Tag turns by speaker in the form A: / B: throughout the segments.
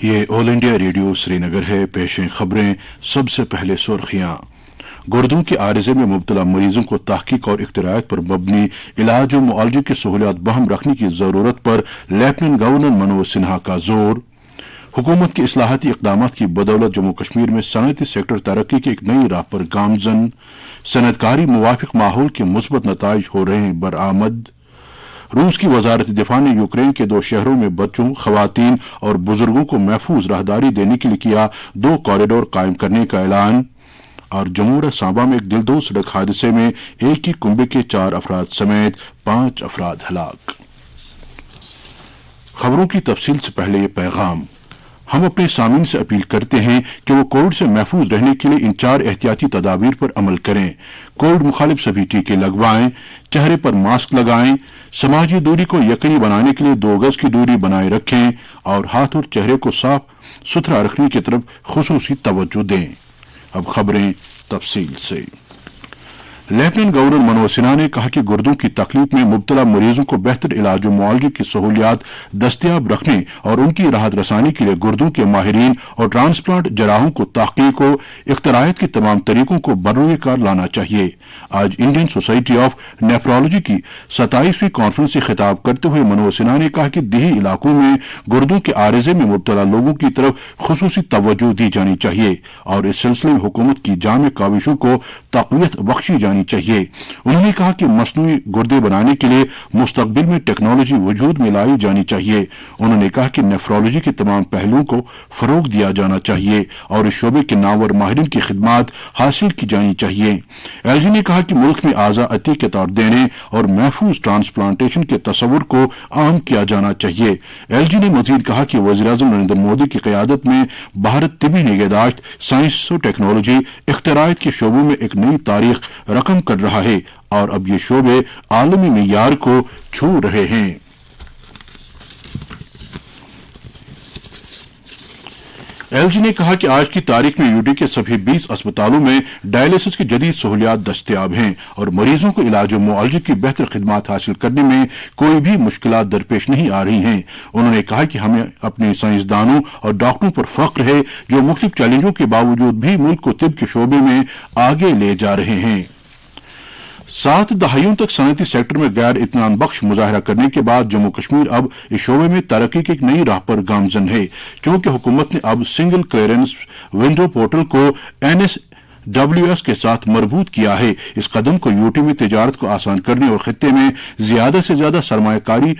A: یہ آل India radio سری نگر ہے۔ پیشیں خبریں۔ سب سے پہلے سرخیاں۔ گردوں کے عارضے میں مبتلا مریضوں کو تحقیق اور اختراعات پر مبنی علاج و معالجے کی سہولیات بہم رکھنے کی ضرورت پر لیفٹیننٹ گورنر منوج سنہا کا زور۔ حکومت کے اصلاحاتی اقدامات کی بدولت جموں کشمیر میں صنعتی سیکٹر ترقی کی ایک نئی راہ پر گامزن۔ صنعت کاری موافق ماحول کے مثبت نتائج ہو رہے ہیں برآمد۔ روس کی وزارت دفاع نے یوکرین کے 2 شہروں میں بچوں، خواتین اور بزرگوں کو محفوظ راہداری دینے کے لیے کیا 2 کوریڈور قائم کرنے کا اعلان۔ اور جمہوریہ سانبا میں ایک دل دو سڑک حادثے میں ایک ہی کنبے کے 4 افراد سمیت 5 افراد ہلاک۔ خبروں کی تفصیل سے پہلے یہ پیغام۔ ہم اپنے سامعین سے اپیل کرتے ہیں کہ وہ کووڈ سے محفوظ رہنے کے لیے ان 4 احتیاطی تدابیر پر عمل کریں۔ کووڈ مخالف سبھی ٹیکے لگوائیں، چہرے پر ماسک لگائیں، سماجی دوری کو یقینی بنانے کے لیے 2 گز کی دوری بنائے رکھیں اور ہاتھ اور چہرے کو صاف ستھرا رکھنے کی طرف خصوصی توجہ دیں۔ اب خبریں تفصیل سے۔ لیفٹیننٹ گورنر منوج سنہا نے کہا کہ گردوں کی تکلیف میں مبتلا مریضوں کو بہتر علاج و معالجے کی سہولیات دستیاب رکھنے اور ان کی راحت رسانی کے لیے گردوں کے ماہرین اور ٹرانسپلانٹ جراحوں کو تحقیق و اختراعات کے تمام طریقوں کو بروئے کار لانا چاہیے۔ آج انڈین سوسائٹی آف نیفرولوجی کی 27ویں کانفرنس سے خطاب کرتے ہوئے منوج سنہا نے کہا کہ دیہی علاقوں میں گردوں کے عارضے میں مبتلا لوگوں کی طرف خصوصی توجہ دی جانی چاہیے اور اس سلسلے میں حکومت کی جامع کاوشوں کو تقویت بخشی جانی چاہیے۔ انہوں نے کہا کہ مصنوعی گردے بنانے کے لیے مستقبل میں ٹیکنالوجی وجود میں لائی جانی چاہیے۔ انہوں نے کہا کہ نیفرولوجی کے تمام پہلوؤں کو فروغ دیا جانا چاہیے اور اس شعبے کے نامور ماہرین کی خدمات حاصل کی جانی چاہیے۔ ایل جی نے کہا کہ ملک میں اعضاء عطیہ کے طور دینے اور محفوظ ٹرانسپلانٹیشن کے تصور کو عام کیا جانا چاہیے۔ ایل جی نے مزید کہا کہ وزیراعظم نریندر مودی کی قیادت میں بھارت طبی نگہداشت، سائنس و ٹیکنالوجی، اختراعات کے شعبوں میں ایک نئی تاریخ رقم کر رہا ہے اور اب یہ شعبے عالمی معیار کو چھو رہے ہیں۔ ایل جی نے کہا کہ آج کی تاریخ میں یو ٹی کے سبھی 20 اسپتالوں میں ڈائلیسس کی جدید سہولیات دستیاب ہیں اور مریضوں کو علاج و معالجے کی بہتر خدمات حاصل کرنے میں کوئی بھی مشکلات درپیش نہیں آ رہی ہیں۔ انہوں نے کہا کہ ہمیں اپنے سائنسدانوں اور ڈاکٹروں پر فخر ہے جو مختلف چیلنجوں کے باوجود بھی ملک کو طب کے شعبے میں آگے لے جا رہے ہیں۔ 7 دہائیوں تک صنعتی سیکٹر میں غیر اطمینان بخش مظاہرہ کرنے کے بعد جموں کشمیر اب اس شعبے میں ترقی کی ایک نئی راہ پر گامزن ہے۔ چونکہ حکومت نے اب سنگل کلیئرنس ونڈو پورٹل کو NSWS کے ساتھ مربوط کیا ہے۔ اس قدم کو یو ٹی میں تجارت کو آسان کرنے اور خطے میں زیادہ سے زیادہ سرمایہ کاری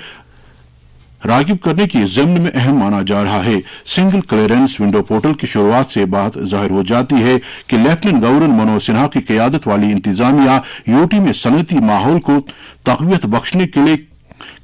A: راغب کرنے کی ضمن میں اہم مانا جا رہا ہے۔ سنگل کلیئرنس ونڈو پورٹل کی شروعات سے بات ظاہر ہو جاتی ہے کہ لیفٹیننٹ گورنر منوج سنہا کی قیادت والی انتظامیہ یو ٹی میں صنعتی ماحول کو تقویت بخشنے کے لیے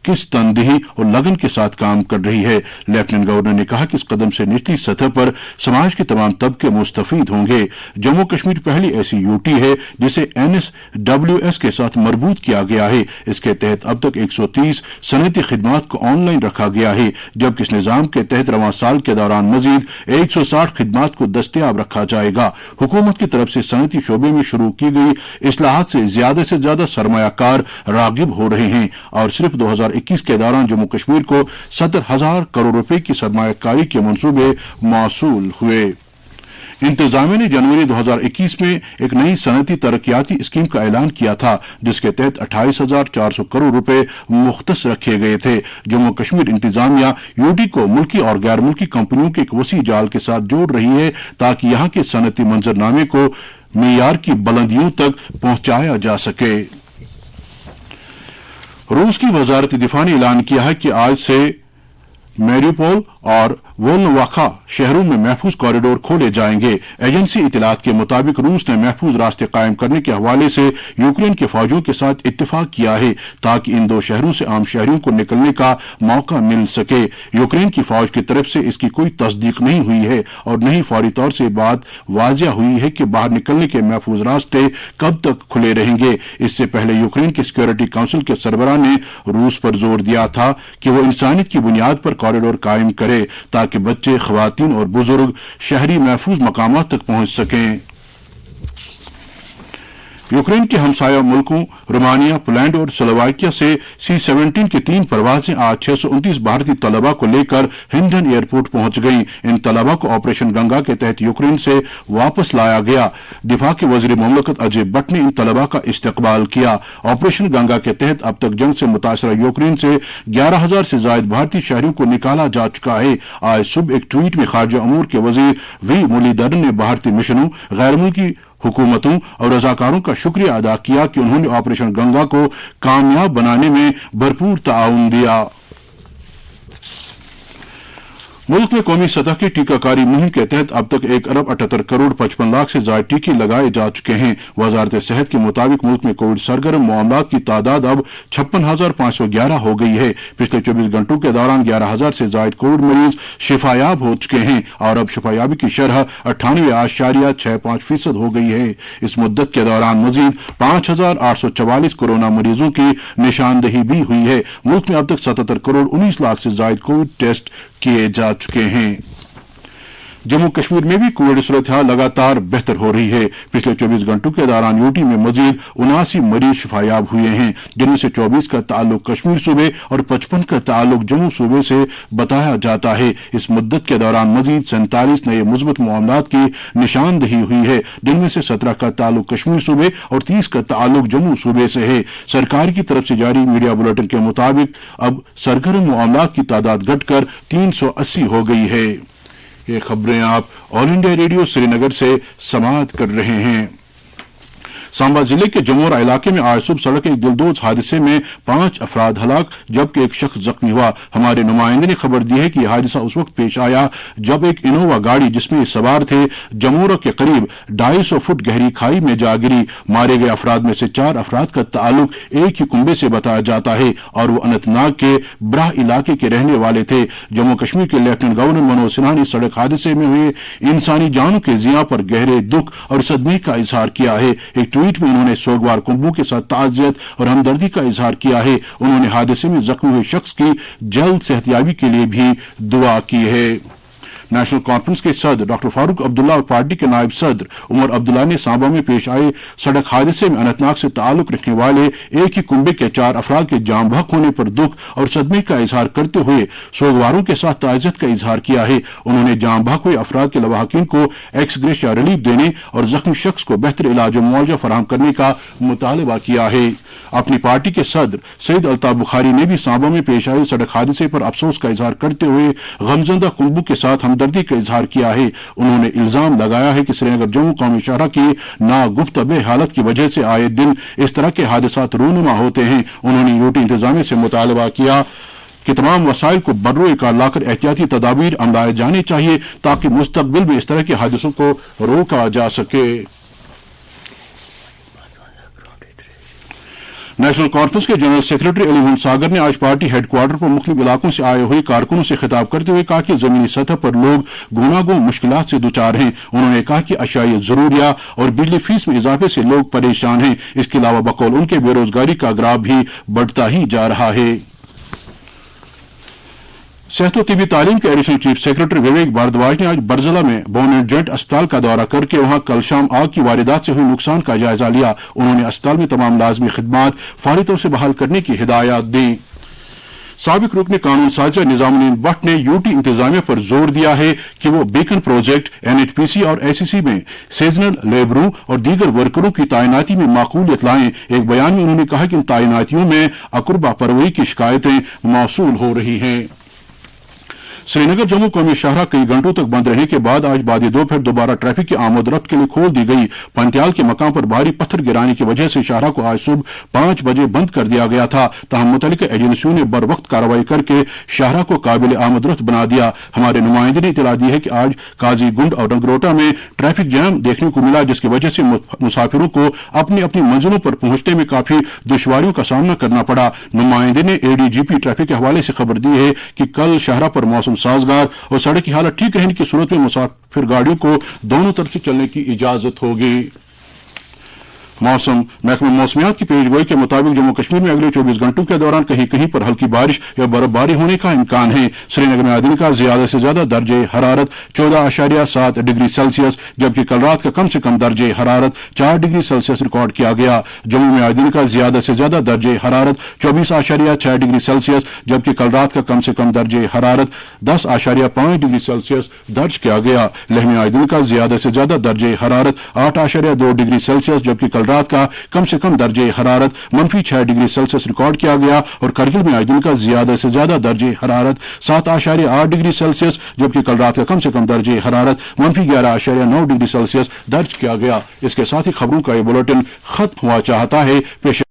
A: کس تندہی اور لگن کے ساتھ کام کر رہی ہے۔ لیفٹیننٹ گورنر نے کہا کہ اس قدم سے نچلی سطح پر سماج کے تمام طبقے مستفید ہوں گے۔ جموں کشمیر پہلی ایسی یو ٹی ہے جسے NSWS کے ساتھ مربوط کیا گیا ہے۔ اس کے تحت اب تک 130 صنعتی خدمات کو آن لائن رکھا گیا ہے، جبکہ اس نظام کے تحت رواں سال کے دوران مزید 160 خدمات کو دستیاب رکھا جائے گا۔ حکومت کی طرف سے صنعتی شعبے میں شروع کی گئی اصلاحات سے زیادہ سرمایہ کار راغب ہو رہے ہیں اور صرف 2021 کے دوران جموں کشمیر کو 70,000 کروڑ روپے کی سرمایہ کاری کے منصوبے موصول ہوئے۔ انتظامیہ نے جنوری 2021 میں ایک نئی صنعتی ترقیاتی اسکیم کا اعلان کیا تھا جس کے تحت 28,400 کروڑ روپے مختص رکھے گئے تھے۔ جموں کشمیر انتظامیہ یو ٹی کو ملکی اور غیر ملکی کمپنیوں کے ایک وسیع جال کے ساتھ جوڑ رہی ہے تاکہ یہاں کے صنعتی منظرنامے کو معیار کی بلندیوں تک پہنچایا جا سکے۔ روس کی وزارت دفاع نے اعلان کیا ہے کہ آج سے میریوپول اور وولنواخا شہروں میں محفوظ کوریڈور کھولے جائیں گے۔ ایجنسی اطلاعات کے مطابق روس نے محفوظ راستے قائم کرنے کے حوالے سے یوکرین کے فوجوں کے ساتھ اتفاق کیا ہے تاکہ ان 2 شہروں سے عام شہریوں کو نکلنے کا موقع مل سکے۔ یوکرین کی فوج کی طرف سے اس کی کوئی تصدیق نہیں ہوئی ہے اور نہ ہی فوری طور سے بات واضح ہوئی ہے کہ باہر نکلنے کے محفوظ راستے کب تک کھلے رہیں گے۔ اس سے پہلے یوکرین کے سیکورٹی کونسل کے سربراہ نے روس پر زور دیا تھا کہ وہ انسانیت کی بنیاد پر کوریڈور قائم کرے تاکہ بچے، خواتین اور بزرگ شہری محفوظ مقامات تک پہنچ سکیں۔ यूक्रेन के हमसाया मुल्कों रोमानिया, पोलैंड और स्लोवाकिया से C-17 की 3 परवाजें आज 629 भारतीय तलबा को लेकर हिंडन एयरपोर्ट पहुंच गई। इन तलबा को ऑपरेशन गंगा के तहत यूक्रेन से वापस लाया गया। दिफा के वजीर मुमलकत अजय भट्ट ने इन तलबा का इस्तकबाल किया। ऑपरेशन गंगा के तहत अब तक जंग से मुतासरा यूक्रेन से 11,000 से ज्यादा भारतीय शहरियों को निकाला जा चुका है। आज सुबह एक ट्वीट में खारजा अमूर के वजीर वी मुरलीधरन ने भारतीय मिशनों, गैर मुल्की हुकूमतों और रजाकारों का शुक्रिया अदा किया कि उन्होंने ऑपरेशन गंगा को कामयाब बनाने में भरपूर ताउन दिया। मुल्क में कौमी सतह की टीकाकारी मुहिम के तहत अब तक 1,78,55,00,000 से ज्यादा टीके लगाए जा चुके हैं। वजारत सेहत के मुताबिक मुल्क में कोविड सरगर्म मामलात की तादाद अब 56,511 हो गई है। पिछले 24 घंटों के दौरान 11,000 से ज्यादा कोविड मरीज शिफायाब हो चुके हैं और अब शिफायाबी की शरह 98.65% हो गई है। इस मुद्दत के दौरान मजीद 5,844 कोरोना मरीजों की निशानदही भी हुई है। मुल्क में अब तक 77,19,00,000 से ज्यादा कोविड टेस्ट किए जा चुके हैं। जम्मू कश्मीर में भी कोविड सूरत हाल लगातार बेहतर हो रही है। पिछले 24 घंटों के दौरान यूटी में मजीद 79 मरीज शिफायाब हुए हैं, जिनमें से 24 का ताल्लुक कश्मीर सूबे और 55 का ताल्लुक जम्मू सूबे से बताया जाता है। इस मुद्दत के दौरान मजीद 47 नए मुस्बत मामलात की निशानदही हुई है, जिनमें से 17 का ताल्लुक कश्मीर सूबे और 30 का ताल्लुक जम्मू सूबे से है। सरकार की तरफ से जारी मीडिया बुलेटिन के मुताबिक अब सरगर्म मामलात की तादाद घटकर 380 हो गई है। ये खबरें आप ऑल इंडिया रेडियो श्रीनगर से समाअत कर रहे हैं। सांबा जिले के जमोरा इलाके में आज सुबह सड़क एक दिलदोज हादसे में 5 अफराद हलाक जबकि एक शख्स जख्मी हुआ। हमारे नुमाइंदे ने खबर दी है कि यह हादसा उस वक्त पेश आया जब एक इनोवा गाड़ी जिसमें सवार थे जमोरा के करीब 250 फुट गहरी खाई में जा गिरी। मारे गए अफराद में से 4 अफराद का ताल्लुक एक ही कुंबे से बताया जाता है और वो अनंतनाग के ब्राह इलाके के रहने वाले थे। जम्मू कश्मीर के लेफ्टिनेंट गवर्नर मनोज सिन्हा ने सड़क हादसे में हुए इंसानी जानों के जिया पर गहरे दुख और सदमे का इजहार किया है। एक ट्वीट में उन्होंने सोगवार कुंबों के साथ ताज़ियत और हमदर्दी का इजहार किया है। उन्होंने हादसे में जख्मी हुए शख्स की जल्द सेहतयाबी के लिए भी दुआ की है। नेशनल कॉन्फ्रेंस के सदर डॉक्टर फारूक अब्दुल्ला और पार्टी के नायब सदर उमर अब्दुल्ला ने सांबा में पेश आए सड़क हादसे में अनंतनाग से ताल्लुक रखने वाले एक ही कुंबे के 4 अफराद के जाम बहक होने पर दुख और सदमे का इजहार करते हुए सोगवारों के साथ ताज़ियत का इजहार किया है। उन्होंने जाम बहक हुए अफराद के लवाहकीन को एक्स ग्रेशिया रिलीफ देने और जख्मी शख्स को बेहतर इलाज और मुआवजा फराहम करने का मुतालबा किया है। अपनी पार्टी के सदर सईद अल्ताफ बुखारी ने भी सांबा में पेश आए सड़क हादसे पर अफसोस का इजहार करते हुए गमजदा कुंबों के साथ हमदर्दी का इजहार किया है। उन्होंने इल्जाम लगाया है कि श्रीनगर जम्मू कौमी शाहरा की नागुफ्तबे हालत की वजह से आए दिन इस तरह के हादसात रूनुमा होते हैं। उन्होंने यूटी इंतजामिया से मुतालबा किया कि तमाम वसाइल को बर्रो कार लाकर एहतियाती तदाबीर अमलाए जाने चाहिए ताकि मुस्तकबिल में इस तरह के हादसों को रोका जा सके। नेशनल कॉन्फ्रेंस के जनरल सेक्रेटरी अली मोहम्मद सागर ने आज पार्टी हेडक्वार्टर पर मुख्तलिफ इलाकों से आए हुए कारकुनों से खिताब करते हुए कहा कि जमीनी सतह पर लोग गुनागो मुश्किलात से दुचार हैं। उन्होंने कहा कि अशाई जरूरिया और बिजली फीस में इजाफे से लोग परेशान हैं। इसके अलावा बकौल उनके बेरोजगारी का ग्राफ भी बढ़ता ही जा रहा है। सेहत और तिबी तालीम के एडिशनल चीफ सेक्रेटरी विवेक भारद्वाज ने आज बरजला में बोन एंड जॉइंट अस्पताल का दौरा करके वहां कल शाम आग की वारदात से हुई नुकसान का जायजा लिया। उन्होंने अस्पताल में तमाम लाजमी खिदमात फौरी तौर से बहाल करने की हिदायत दी। साबिक रुकन कानून साजा निजामुद्दीन भट्ट ने यूटी इंतजामिया पर जोर दिया है कि वो बीकन प्रोजेक्ट, NHPC और ACC में सीजनल लेबरों और दीगर वर्करों की तैनाती में माकूलियत लाएं। एक बयान में उन्होंने कहा कि इन तैनातियों में अकुरबा परवई की शिकायतें मौसूल हो रही हैं। श्रीनगर जम्मू कौमी शाहरा कई घंटों तक बंद रहने के बाद आज बाद दोपहर दोबारा ट्रैफिक की आमद रफ्त के लिए खोल दी गई। पंत्याल के मकाम पर भारी पत्थर गिराने की वजह से शाहरा को आज सुबह 5 बजे बंद कर दिया गया था। तहम मुतल्लिका एजेंसियों ने बर वक्त कार्रवाई करके शाहरा को काबिल आमद रफ्त बना दिया। हमारे नुमाइंदे ने इतला दी है कि आज काजी गुंड और रंगरोटा में ट्रैफिक जैम देखने को मिला, जिसकी वजह से मुसाफिरों को अपनी अपनी मंजिलों पर पहुंचने में काफी दुश्वारियों का सामना करना पड़ा। नुमाइंदे ने ADGP ट्रैफिक के हवाले से खबर दी है कि कल शाहरा पर मौसम साजगार और सड़क की हालत ठीक रहने की सूरत में मुसाफिर गाड़ियों को दोनों तरफ से चलने की इजाजत होगी। मौसम महकमा मौसमियात की पेशगोई के मुताबिक जम्मू कश्मीर में अगले 24 घंटों के दौरान कहीं कहीं पर हल्की बारिश या बर्फबारी होने का इम्कान है। श्रीनगर में आज दिन का ज्यादा से ज्यादा दर्जे हरारत 14.7 डिग्री सेल्सियस जबकि कल रात का कम से कम दर्जे हरारत 4 डिग्री सेल्सियस रिकॉर्ड किया गया। जम्मू में आज दिन का ज्यादा से ज्यादा दर्जे हरारत 24.6 डिग्री सेल्सियस जबकि कल रात का कम से कम दर्जे हरारत 10.5 डिग्री सेल्सियस दर्ज किया गया। लेह में आज दिन का ज्यादा से ज्यादा दर्जे हरारत 8.2 डिग्री सेल्सियस जबकि कल रात का कम से कम दर्जे हरारत -6 डिग्री सेल्सियस रिकॉर्ड किया गया और करगिल में आज दिन का ज्यादा से ज्यादा दर्जे हरारत 7.8 डिग्री सेल्सियस जबकि कल रात का कम से कम दर्जे हरारत -11.9 डिग्री सेल्सियस दर्ज किया गया। इसके साथ ही खबरों का ये बुलेटिन खत्म हुआ चाहता है। पेश